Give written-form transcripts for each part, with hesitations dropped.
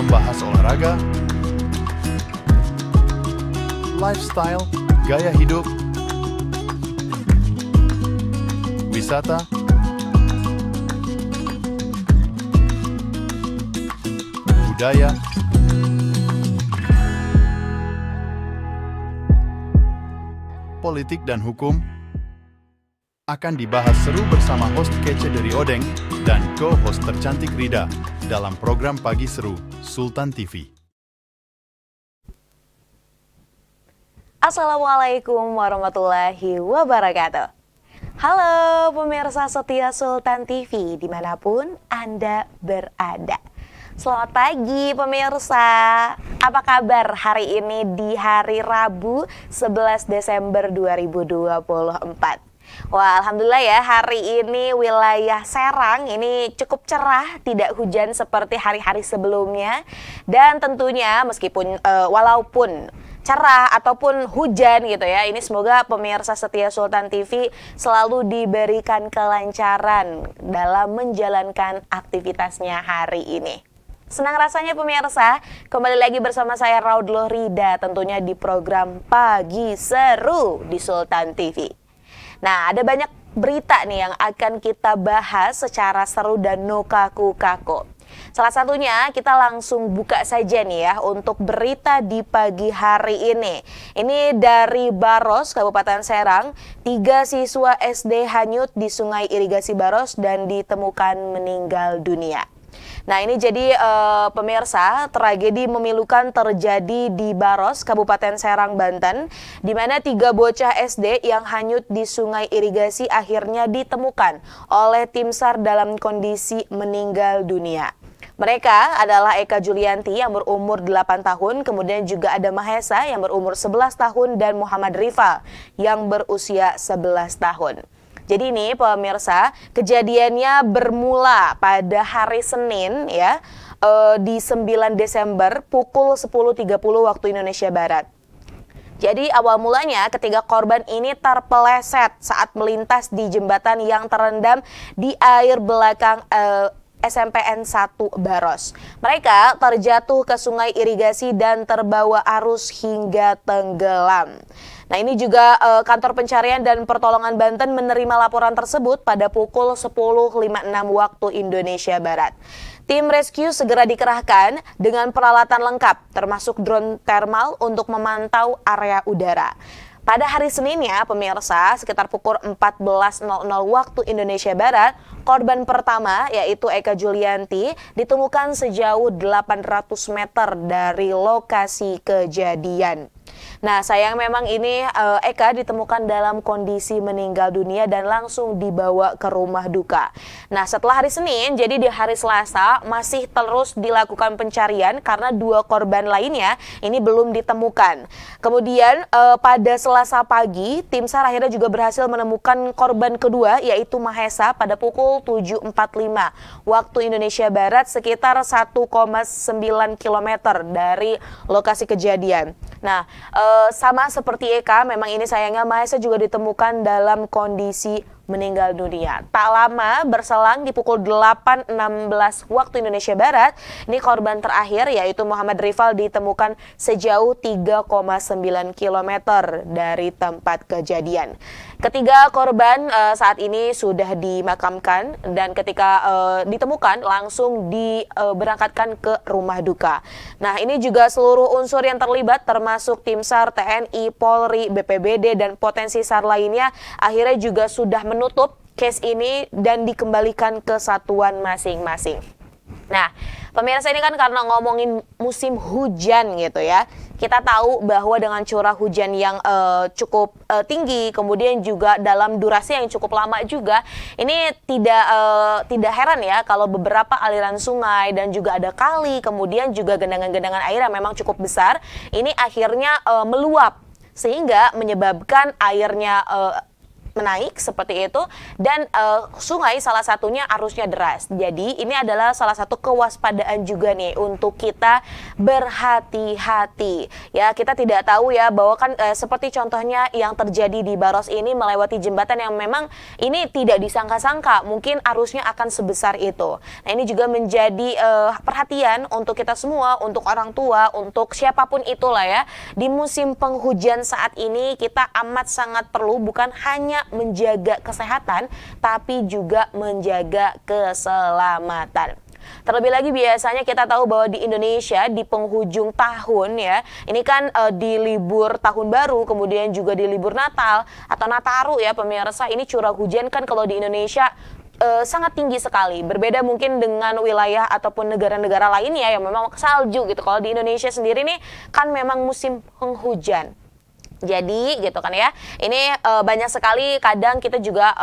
membahas olahraga, lifestyle, gaya hidup, wisata, budaya, politik dan hukum akan dibahas seru bersama host kece dari Odeng dan co-host tercantik Rida dalam program Pagi Seru Sultan TV. Assalamualaikum warahmatullahi wabarakatuh. Halo pemirsa setia Sultan TV dimanapun Anda berada. Selamat pagi pemirsa. Apa kabar hari ini di hari Rabu 11 Desember 2024? Wah, alhamdulillah ya, hari ini wilayah Serang ini cukup cerah, tidak hujan seperti hari-hari sebelumnya. Dan tentunya meskipun walaupun cerah ataupun hujan gitu ya, ini semoga pemirsa setia Sultan TV selalu diberikan kelancaran dalam menjalankan aktivitasnya hari ini. Senang rasanya pemirsa, kembali lagi bersama saya Raudloh Rida tentunya di program Pagi Seru di Sultan TV. Nah, ada banyak berita nih yang akan kita bahas secara seru dan no kaku-kaku. Salah satunya kita langsung buka saja nih ya untuk berita di pagi hari ini. Ini dari Baros, Kabupaten Serang. 3 siswa SD hanyut di sungai irigasi Baros dan ditemukan meninggal dunia. Nah, ini jadi pemirsa, tragedi memilukan terjadi di Baros, Kabupaten Serang, Banten, di mana 3 bocah SD yang hanyut di sungai irigasi akhirnya ditemukan oleh tim SAR dalam kondisi meninggal dunia. Mereka adalah Eka Julianti yang berumur 8 tahun, kemudian juga ada Mahesa yang berumur 11 tahun dan Muhammad Rifal yang berusia 11 tahun. Jadi ini pemirsa, kejadiannya bermula pada hari Senin ya, di 9 Desember pukul 10.30 waktu Indonesia Barat. Jadi awal mulanya ketiga korban ini terpeleset saat melintas di jembatan yang terendam di air belakang SMPN 1 Baros. Mereka terjatuh ke sungai irigasi dan terbawa arus hingga tenggelam. Nah, ini juga kantor pencarian dan pertolongan Banten menerima laporan tersebut pada pukul 10.56 waktu Indonesia Barat. Tim rescue segera dikerahkan dengan peralatan lengkap termasuk drone thermal untuk memantau area udara. Pada hari Seninnya, pemirsa, sekitar pukul 14.00 waktu Indonesia Barat, korban pertama yaitu Eka Julianti ditemukan sejauh 800 meter dari lokasi kejadian. Nah, sayang memang ini Eka ditemukan dalam kondisi meninggal dunia dan langsung dibawa ke rumah duka. Nah, setelah hari Senin, jadi di hari Selasa masih terus dilakukan pencarian karena 2 korban lainnya ini belum ditemukan. Kemudian pada Selasa pagi, tim SAR akhirnya juga berhasil menemukan korban kedua yaitu Mahesa pada pukul 7.45 waktu Indonesia Barat sekitar 1,9 km dari lokasi kejadian. Nah, sama seperti Eka, memang ini sayangnya Mahesa juga ditemukan dalam kondisi meninggal dunia. Tak lama berselang di pukul 8.16 waktu Indonesia Barat, ini korban terakhir yaitu Muhammad Rifal ditemukan sejauh 3,9 km dari tempat kejadian. Ketiga korban saat ini sudah dimakamkan dan ketika ditemukan langsung diberangkatkan ke rumah duka. Nah, ini juga seluruh unsur yang terlibat termasuk tim SAR, TNI, Polri, BPBD dan potensi SAR lainnya akhirnya juga sudah menutup case ini dan dikembalikan ke satuan masing-masing. Nah, pemirsa, ini kan karena ngomongin musim hujan gitu ya. Kita tahu bahwa dengan curah hujan yang cukup tinggi, kemudian juga dalam durasi yang cukup lama juga, ini tidak heran ya kalau beberapa aliran sungai dan juga ada kali, kemudian juga genangan-genangan air yang memang cukup besar, ini akhirnya meluap sehingga menyebabkan airnya menaik seperti itu, dan sungai salah satunya arusnya deras. Jadi ini adalah salah satu kewaspadaan juga nih untuk kita berhati-hati. Ya, kita tidak tahu ya bahwa kan seperti contohnya yang terjadi di Baros ini, melewati jembatan yang memang ini tidak disangka-sangka mungkin arusnya akan sebesar itu. Nah, ini juga menjadi perhatian untuk kita semua, untuk orang tua, untuk siapapun itulah ya. Di musim penghujan saat ini kita amat sangat perlu bukan hanya menjaga kesehatan, tapi juga menjaga keselamatan. Terlebih lagi biasanya kita tahu bahwa di Indonesia di penghujung tahun ya, ini kan di libur tahun baru, kemudian juga di libur Natal atau Nataru ya pemirsa, ini curah hujan kan kalau di Indonesia sangat tinggi sekali. Berbeda mungkin dengan wilayah ataupun negara-negara lainnya yang memang salju gitu. Kalau di Indonesia sendiri nih kan memang musim penghujan. Jadi gitu kan ya, ini banyak sekali kadang kita juga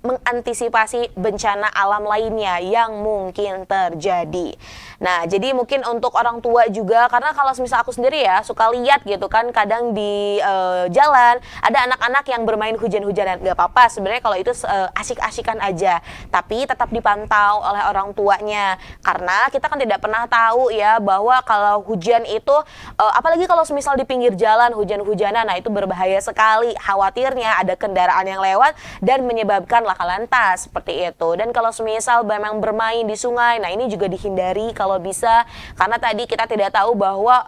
mengantisipasi bencana alam lainnya yang mungkin terjadi. Nah, jadi mungkin untuk orang tua juga, karena kalau misal aku sendiri ya suka lihat gitu kan, kadang di jalan ada anak-anak yang bermain hujan-hujanan. Gak apa-apa sebenarnya kalau itu asik-asikan aja, tapi tetap dipantau oleh orang tuanya, karena kita kan tidak pernah tahu ya bahwa kalau hujan itu apalagi kalau misal di pinggir jalan hujan-hujanan, nah itu berbahaya sekali. Khawatirnya ada kendaraan yang lewat dan menyebabkan laka lantas seperti itu. Dan kalau semisal memang bermain di sungai, nah ini juga dihindari kalau bisa, karena tadi kita tidak tahu bahwa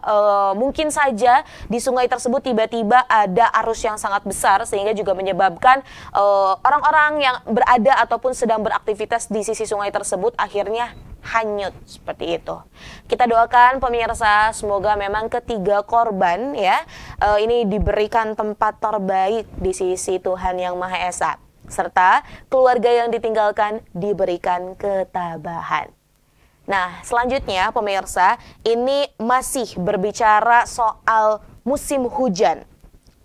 mungkin saja di sungai tersebut tiba-tiba ada arus yang sangat besar sehingga juga menyebabkan orang-orang yang berada ataupun sedang beraktivitas di sisi sungai tersebut akhirnya hanyut seperti itu. Kita doakan pemirsa semoga memang ketiga korban ya ini diberikan tempat terbaik di sisi Tuhan Yang Maha Esa, serta keluarga yang ditinggalkan diberikan ketabahan. Nah, selanjutnya pemirsa, ini masih berbicara soal musim hujan.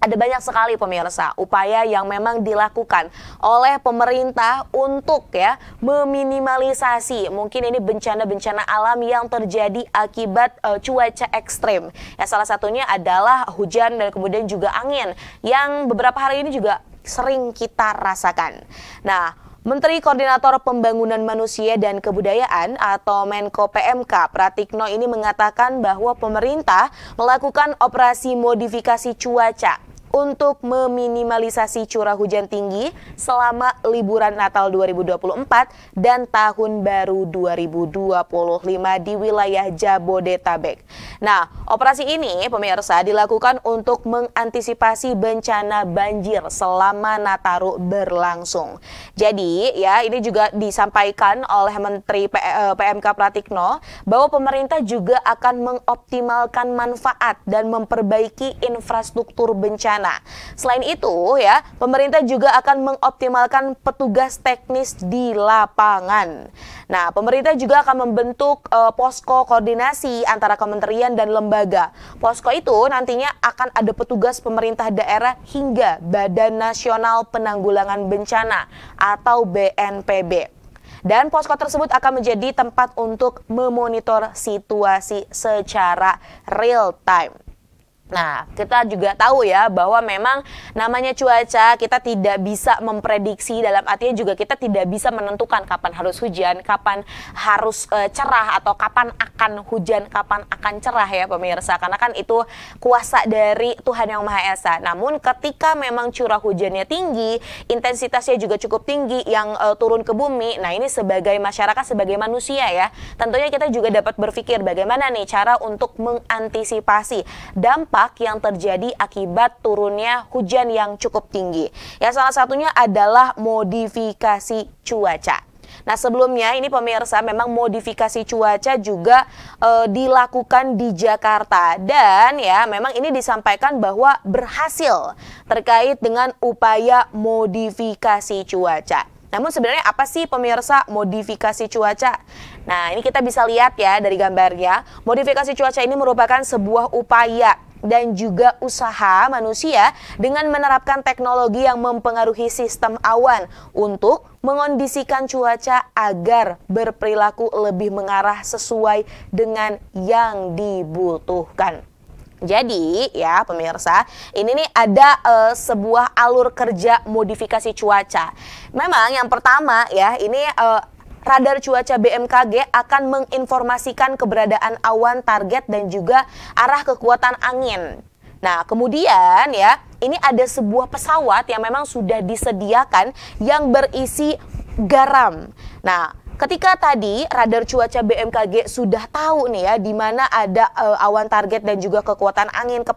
Ada banyak sekali pemirsa upaya yang memang dilakukan oleh pemerintah untuk ya meminimalisasi mungkin ini bencana-bencana alam yang terjadi akibat cuaca ekstrim. Ya, salah satunya adalah hujan dan kemudian juga angin yang beberapa hari ini juga sering kita rasakan. Nah, Menteri Koordinator Pembangunan Manusia dan Kebudayaan atau Menko PMK Pratikno ini mengatakan bahwa pemerintah melakukan operasi modifikasi cuaca untuk meminimalisasi curah hujan tinggi selama liburan Natal 2024 dan Tahun Baru 2025 di wilayah Jabodetabek. Nah, operasi ini pemirsa dilakukan untuk mengantisipasi bencana banjir selama Nataru berlangsung. Jadi ya ini juga disampaikan oleh Menteri PMK Pratikno bahwa pemerintah juga akan mengoptimalkan manfaat dan memperbaiki infrastruktur bencana. Selain itu ya, pemerintah juga akan mengoptimalkan petugas teknis di lapangan. Nah, pemerintah juga akan membentuk posko koordinasi antara kementerian dan lembaga. Posko itu nantinya akan ada petugas pemerintah daerah hingga Badan Nasional Penanggulangan Bencana atau BNPB. Dan posko tersebut akan menjadi tempat untuk memonitor situasi secara real time. Nah, kita juga tahu ya bahwa memang namanya cuaca kita tidak bisa memprediksi, dalam artinya juga kita tidak bisa menentukan kapan harus hujan, kapan harus cerah atau kapan akan hujan, kapan akan cerah ya pemirsa, karena kan itu kuasa dari Tuhan Yang Maha Esa. Namun ketika memang curah hujannya tinggi, intensitasnya juga cukup tinggi yang turun ke bumi, nah ini sebagai masyarakat, sebagai manusia ya, tentunya kita juga dapat berpikir bagaimana nih cara untuk mengantisipasi dampak yang terjadi akibat turunnya hujan yang cukup tinggi. Ya, salah satunya adalah modifikasi cuaca. Nah, sebelumnya ini pemirsa memang modifikasi cuaca juga dilakukan di Jakarta, dan ya memang ini disampaikan bahwa berhasil terkait dengan upaya modifikasi cuaca. Namun sebenarnya apa sih pemirsa modifikasi cuaca? Nah, ini kita bisa lihat ya dari gambarnya. Modifikasi cuaca ini merupakan sebuah upaya dan juga usaha manusia dengan menerapkan teknologi yang mempengaruhi sistem awan untuk mengondisikan cuaca agar berperilaku lebih mengarah sesuai dengan yang dibutuhkan. Jadi ya pemirsa, ini nih ada sebuah alur kerja modifikasi cuaca. Memang yang pertama ya, ini radar cuaca BMKG akan menginformasikan keberadaan awan target dan juga arah kekuatan angin. Nah, kemudian ya, ini ada sebuah pesawat yang memang sudah disediakan yang berisi garam. Nah, ketika tadi radar cuaca BMKG sudah tahu nih ya di mana ada awan target dan juga kekuatan angin ke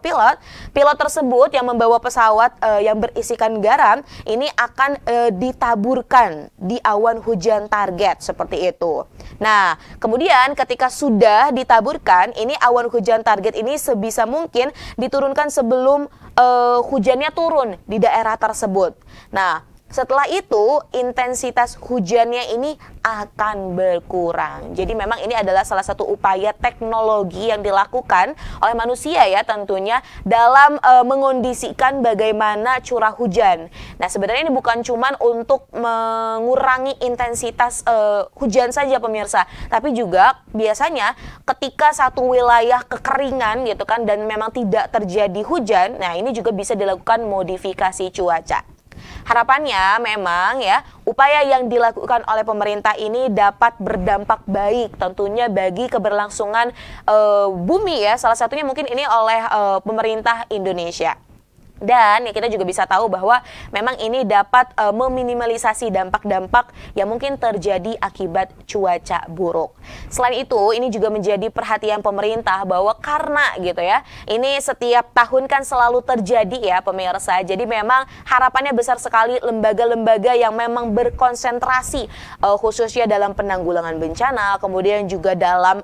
pilot tersebut yang membawa pesawat yang berisikan garam ini akan ditaburkan di awan hujan target seperti itu. Nah, kemudian ketika sudah ditaburkan, ini awan hujan target ini sebisa mungkin diturunkan sebelum hujannya turun di daerah tersebut. Nah, setelah itu intensitas hujannya ini akan berkurang. Jadi memang ini adalah salah satu upaya teknologi yang dilakukan oleh manusia ya tentunya dalam mengondisikan bagaimana curah hujan. Nah, sebenarnya ini bukan cuman untuk mengurangi intensitas hujan saja pemirsa, tapi juga biasanya ketika satu wilayah kekeringan gitu kan dan memang tidak terjadi hujan, nah ini juga bisa dilakukan modifikasi cuaca. Harapannya memang ya upaya yang dilakukan oleh pemerintah ini dapat berdampak baik tentunya bagi keberlangsungan bumi ya, salah satunya mungkin ini oleh pemerintah Indonesia. Dan ya kita juga bisa tahu bahwa memang ini dapat meminimalisasi dampak-dampak yang mungkin terjadi akibat cuaca buruk. Selain itu, ini juga menjadi perhatian pemerintah bahwa karena gitu ya, ini setiap tahun kan selalu terjadi ya pemirsa. Jadi memang harapannya besar sekali lembaga-lembaga yang memang berkonsentrasi khususnya dalam penanggulangan bencana, kemudian juga dalam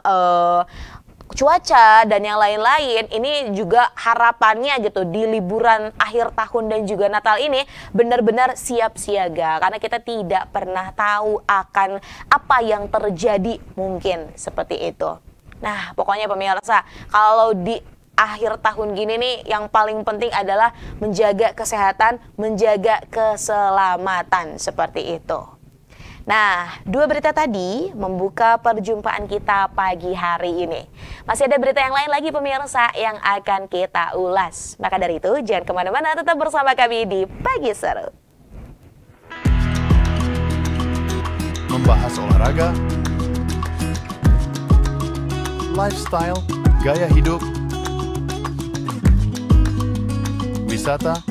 cuaca dan yang lain-lain, ini juga harapannya gitu di liburan akhir tahun dan juga Natal ini benar-benar siap siaga karena kita tidak pernah tahu akan apa yang terjadi mungkin seperti itu. Nah, pokoknya pemirsa, kalau di akhir tahun gini nih yang paling penting adalah menjaga kesehatan, menjaga keselamatan seperti itu. Nah, dua berita tadi membuka perjumpaan kita pagi hari ini. Masih ada berita yang lain lagi pemirsa yang akan kita ulas. Maka dari itu, jangan kemana-mana, tetap bersama kami di Pagi Seru. Membahas olahraga, lifestyle, gaya hidup, wisata,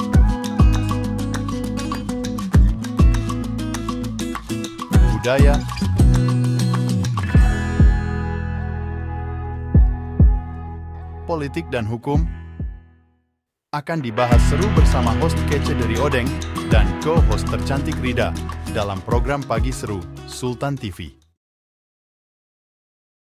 budaya, politik dan hukum akan dibahas seru bersama host kece dari Odeng dan co-host tercantik Rida dalam program Pagi Seru Sultan TV.